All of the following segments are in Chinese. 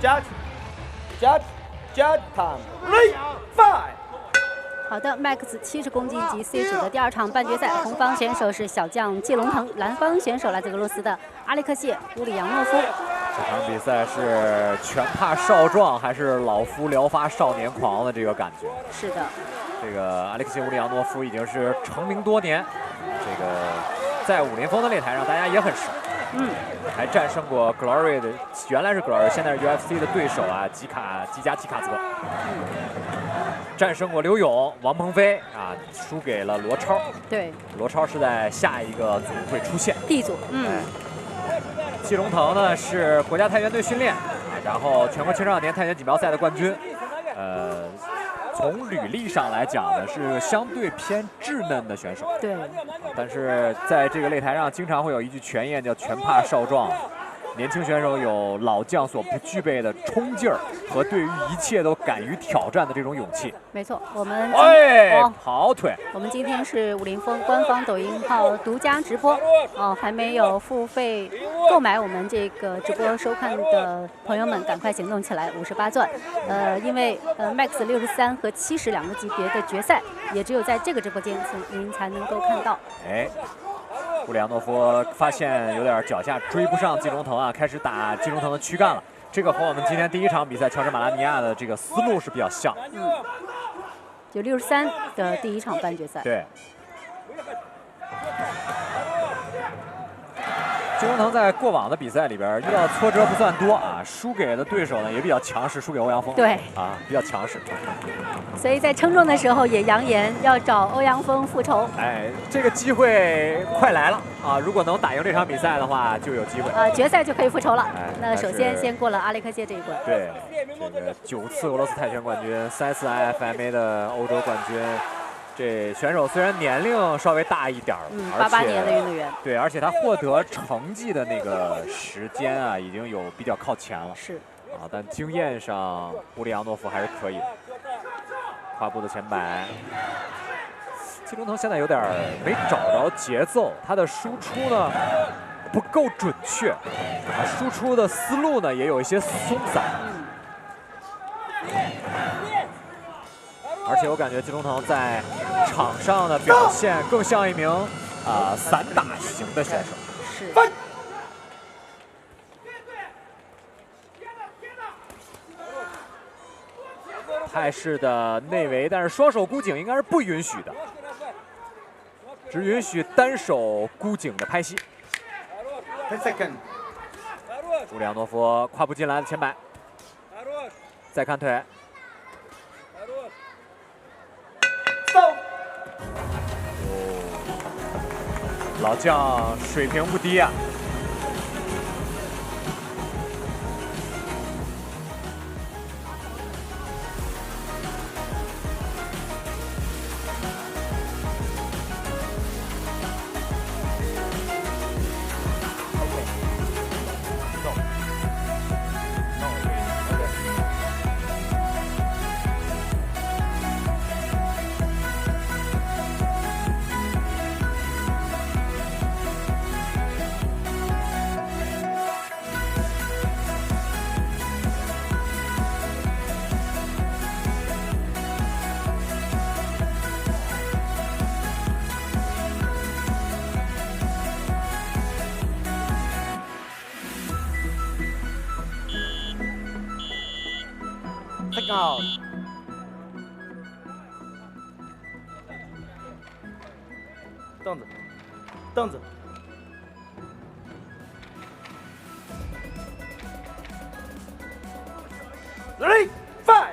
Judge time. Ready, fight. 好的 ，Max 70公斤级 C 组的第2场半决赛，红方选手是小将季龙腾，蓝方选手来自俄罗斯的阿列克谢·乌里扬诺夫。这场比赛是拳怕少壮还是老夫聊发少年狂的这个感觉？是的，这个阿列克谢·乌里扬诺夫已经是成名多年，这个在武林风的擂台上大家也很熟。还战胜过 Glory 的，原来是 Glory， 现在是 UFC 的对手啊，吉加奇卡泽。战胜过刘勇、王鹏飞啊，输给了罗超。对，罗超是在下一个组会出现 D 组。季龙腾呢是国家太原队训练，然后全国青少年太原锦标赛的冠军。从履历上来讲呢，是相对偏稚嫩的选手。对。但是在这个擂台上，经常会有一句拳谚叫“拳怕少壮”。年轻选手有老将所不具备的冲劲儿和对于一切都敢于挑战的这种勇气。没错，我们跑腿。我们今天是武林风官方抖音号独家直播还没有付费购买我们这个直播收看的朋友们，赶快行动起来，58钻。因为Max 63和70两个级别的决赛，也只有在这个直播间您才能够看到。乌里扬诺夫发现有点脚下追不上季龙腾啊，开始打季龙腾的躯干了。这个和我们今天第1场比赛乔治马拉尼亚的这个思路是比较像。就63的第1场半决赛。对。季龙腾在过往的比赛里边遇到挫折不算多啊，输给的对手呢也比较强势，输给欧阳锋。对。啊，比较强势。所以在称重的时候也扬言要找欧阳锋复仇。这个机会快来了啊！如果能打赢这场比赛的话，就有机会。决赛就可以复仇了。那首先过了阿列克谢这一关。对，这个9次俄罗斯泰拳冠军，3次 IFMA 的欧洲冠军。这选手虽然年龄稍微大一点了，88年的运动员。对，而且他获得成绩的那个时间啊，已经有比较靠前了。是。但经验上，乌里扬诺夫还是可以的。胯部的前摆，季龙腾现在有点没找着节奏，他的输出呢不够准确，输出的思路呢也有一些松散。而且我感觉季龙腾在场上的表现更像一名散打型的选手。是。泰式的内围，但是双手箍颈应该是不允许的，只允许单手箍颈的拍膝。乌里扬诺夫胯部进来的前摆，再看腿。老将水平不低啊。凳子。Ready, fight。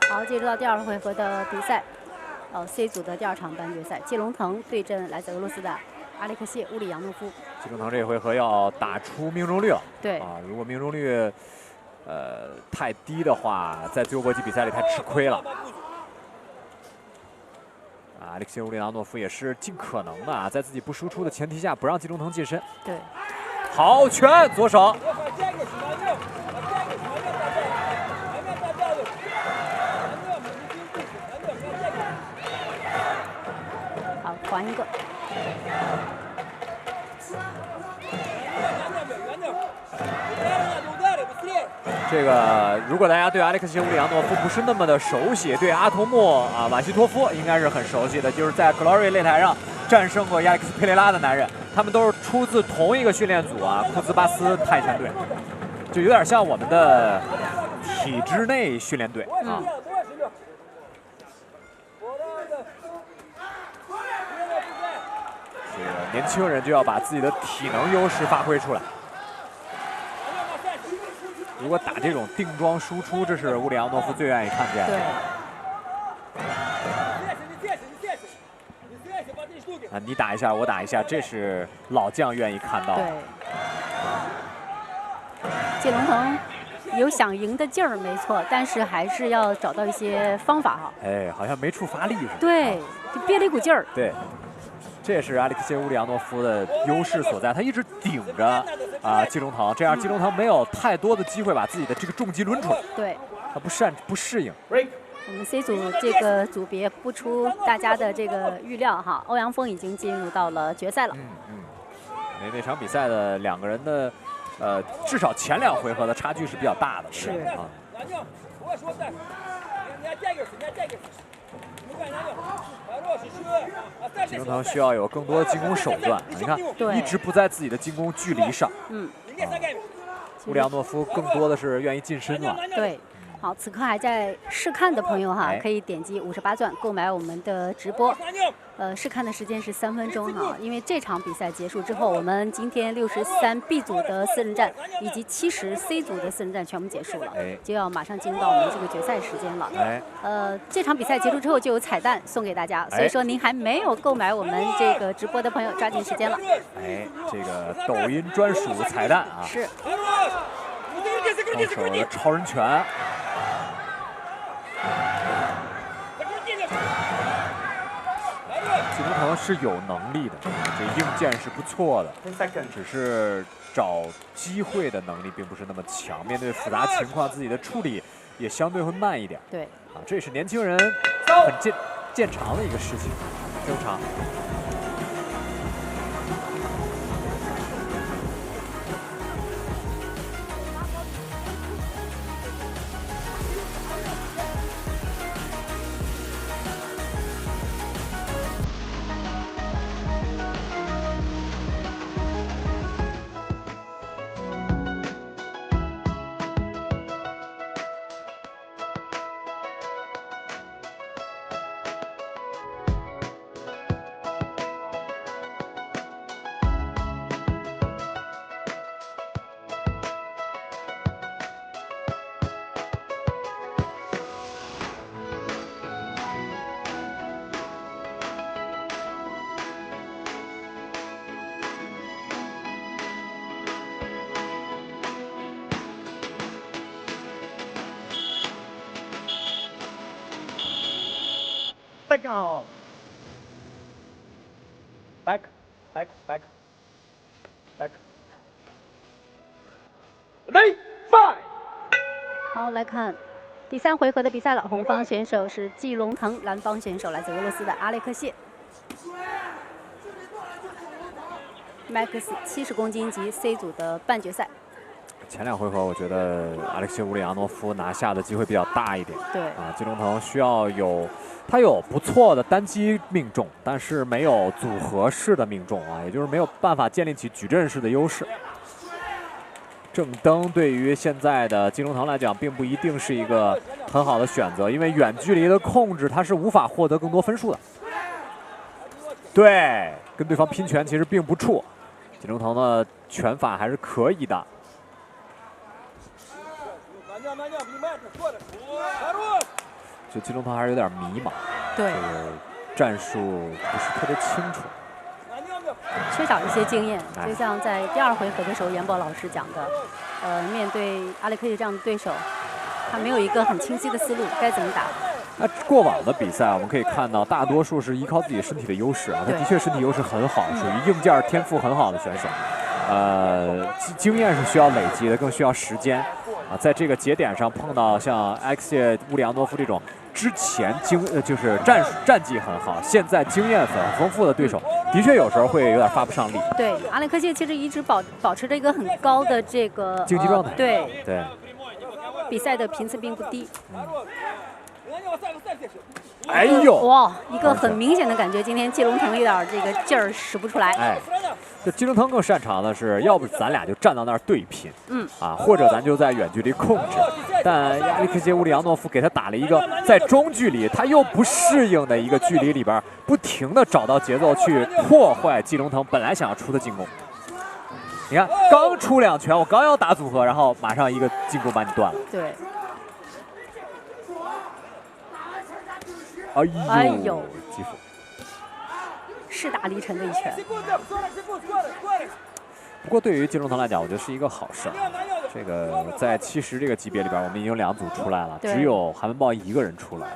好，进入到第2回合的比赛。C 组的第2场半决赛，季龙腾对阵来自俄罗斯的阿列克谢·乌里扬诺夫。季龙腾这回合要打出命中率了。对如果命中率太低的话，在自由搏击比赛里太吃亏了。阿列克谢·乌里扬诺夫也是尽可能的在自己不输出的前提下，不让季龙腾近身。对，好拳，左手。好，还一个。这个如果大家对阿列克谢·乌里扬诺夫不是那么的熟悉，对阿童木啊瓦西托夫应该是很熟悉的，就是在 Glory 擂台上战胜过亚历克斯佩雷拉的男人，他们都是出自同一个训练组啊，库兹巴斯泰拳队，就有点像我们的体制内训练队啊。这个年轻人就要把自己的体能优势发挥出来。如果打这种定桩输出，这是乌里扬诺夫最愿意看见的。对。啊，你打一下，我打一下，这是老将愿意看到的。对。谢龙腾有想赢的劲儿，没错，但是还是要找到一些方法哈。哎，好像没处发力似的。对，就憋了一股劲儿。对。这也是阿里克谢·乌里扬诺夫的优势所在，他一直顶着季龙腾，这样季龙腾没有太多的机会把自己的这个重击抡出来。对，他不适应。我们 C 组这个组别不出大家的这个预料哈，欧阳锋已经进入到了决赛了。那场比赛的两个人的至少前2回合的差距是比较大的。是啊。季龙腾需要有更多的进攻手段，你看，一直不在自己的进攻距离上。乌里扬诺夫更多的是愿意近身了。对。好，此刻还在试看的朋友哈，可以点击58钻购买我们的直播。试看的时间是3分钟哈，因为这场比赛结束之后，我们今天63 B 组的4人战以及70 C 组的4人战全部结束了，就要马上进入到我们这个决赛时间了。这场比赛结束之后就有彩蛋送给大家，所以说您还没有购买我们这个直播的朋友，抓紧时间了。这个抖音专属彩蛋啊！是。双手的超人拳。季龙腾是有能力的，这硬件是不错的，只是找机会的能力并不是那么强。面对复杂情况，自己的处理也相对会慢一点。对，啊，这也是年轻人很见长的一个事情，正常。Back on. Back. Ready, fight. 好，来看第3回合的比赛了。红方选手是季龙腾，蓝方选手来自俄罗斯的阿列克谢。Max 70公斤级 C 组的半决赛。前2回合，我觉得阿列克谢·乌里扬诺夫拿下的机会比较大一点。对啊，季龙腾需要他有不错的单击命中，但是没有组合式的命中啊，也就是没有办法建立起矩阵式的优势。正蹬对于现在的季龙腾来讲，并不一定是一个很好的选择，因为远距离的控制他是无法获得更多分数的。对，跟对方拼拳其实并不怵，季龙腾的拳法还是可以的。就季龙腾还是有点迷茫，对，这个战术不是特别清楚，缺少一些经验。就像在第2回合的时候，严博老师讲的，面对阿列克谢这样的对手，他没有一个很清晰的思路，该怎么打。那过往的比赛我们可以看到，大多数是依靠自己身体的优势啊，他的确身体优势很好，属于硬件天赋很好的选手。经验是需要累积的，更需要时间啊。在这个节点上碰到像阿列克谢·乌里扬诺夫这种之前就是战绩很好，现在经验很丰富的对手，的确有时候会有点发不上力。对，阿列克谢其实一直保持着一个很高的这个竞技状态。对。比赛的频次并不低。哎呦，哇，一个很明显的感觉，今天季龙腾有点这个劲儿使不出来。哎，这季龙腾更擅长的是，要不咱俩就站到那儿对拼，或者咱就在远距离控制。但亚历克谢乌里扬诺夫给他打了一个在中距离他又不适应的一个距离里边，不停的找到节奏去破坏季龙腾本来想要出的进攻。你看，刚出2拳，我刚要打组合，然后马上一个进攻把你断了。对。哎呦，基辅势大力沉的一拳。不过对于季龙腾来讲，我觉得是一个好事儿。这个在70这个级别里边，我们已经2组出来了，只有韩文豹1个人出来。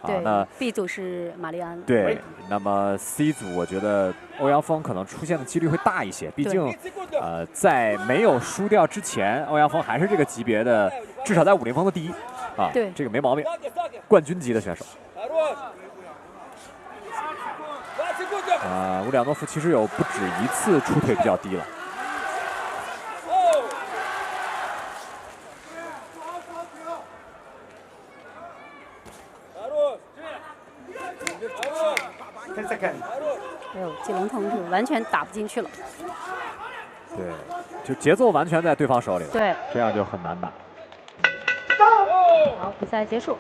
对。那 B 组是玛丽安。对，那么 C 组我觉得欧阳锋可能出现的几率会大一些，毕竟在没有输掉之前，欧阳锋还是这个级别的，至少在50锋的第1啊。对，这个没毛病，冠军级的选手。乌里扬诺夫其实有不止1次出腿比较低了。哎呦，季龙腾是完全打不进去了。对，就节奏完全在对方手里了。对，这样就很难打。好，比赛结束。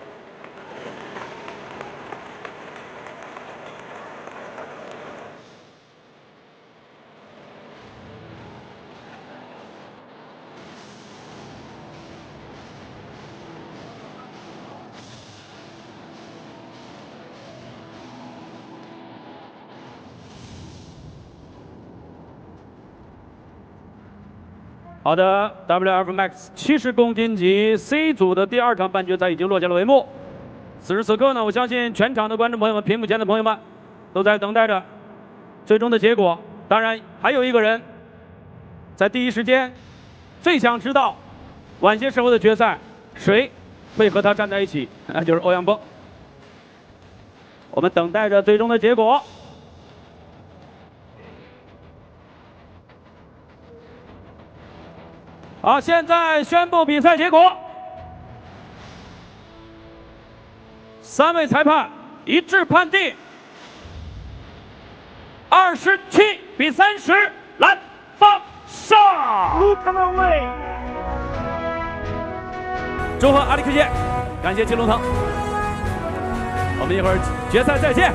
好的 ，WF Max 70公斤级 C 组的第2场半决赛已经落下了帷幕。此时此刻呢，我相信全场的观众朋友们、屏幕前的朋友们，都在等待着最终的结果。当然，还有一个人在第一时间最想知道晚些时候的决赛谁会和他站在一起，那就是欧阳锋。我们等待着最终的结果。好，现在宣布比赛结果。3位裁判一致判定27比30，蓝方胜。祝贺阿里克谢，感谢季龙腾。我们一会儿决赛再见。